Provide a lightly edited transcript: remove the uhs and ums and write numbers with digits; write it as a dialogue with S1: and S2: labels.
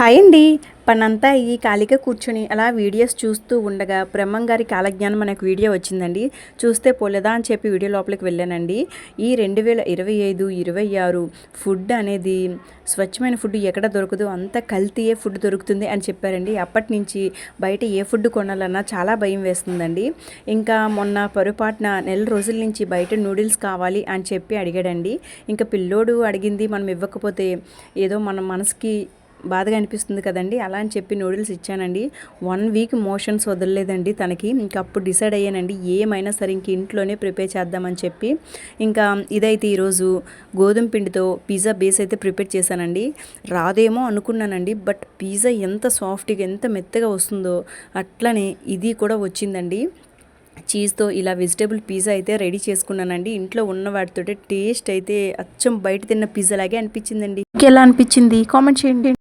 S1: Hi అండి. పనంతా ఈ ఖాళీగా కూర్చొని అలా వీడియోస్ చూస్తూ ఉండగా బ్రహ్మం గారి కాలజ్ఞానం మనకు వీడియో వచ్చిందండి. చూస్తే పోలేదా అని చెప్పి వీడియో లోపలికి వెళ్ళానండి. ఈ 2025, 26 ఫుడ్ అనేది స్వచ్ఛమైన ఫుడ్ ఎక్కడ దొరకదు, అంత కల్తీయే ఫుడ్ దొరుకుతుంది అని చెప్పారండి. అప్పటి నుంచి బయట ఏ ఫుడ్ కొనాలన్నా చాలా భయం వేస్తుందండి. ఇంకా మొన్న పొరపాటున నెల రోజుల నుంచి బయట నూడిల్స్ కావాలి అని చెప్పి అడిగాడండి. ఇంకా పిల్లోడు అడిగింది మనం ఇవ్వకపోతే ఏదో మన మనసుకి బాధగా అనిపిస్తుంది కదండి. అలా అని చెప్పి నూడిల్స్ ఇచ్చానండి. 1 వీక్ మోషన్స్ వదలలేదండి తనకి. ఇంకా అప్పుడు డిసైడ్ అయ్యానండి ఏమైనా సరే ఇంక ఇంట్లోనే ప్రిపేర్ చేద్దామని చెప్పి. ఇంకా ఇదైతే ఈరోజు గోధుమ పిండితో పిజ్జా బేస్ అయితే ప్రిపేర్ చేశానండి. రాదేమో అనుకున్నానండి, బట్ పిజ్జా ఎంత సాఫ్ట్గా ఎంత మెత్తగా వస్తుందో అట్లనే ఇది కూడా వచ్చిందండి. చీజ్తో ఇలా వెజిటేబుల్ పిజ్జా అయితే రెడీ చేసుకున్నానండి. ఇంట్లో ఉన్న వాటితో టేస్ట్ అయితే అచ్చం బయట తిన్న పిజ్జా లాగే అనిపించిందండి. మీకు ఎలా అనిపించింది కామెంట్ చేయండి.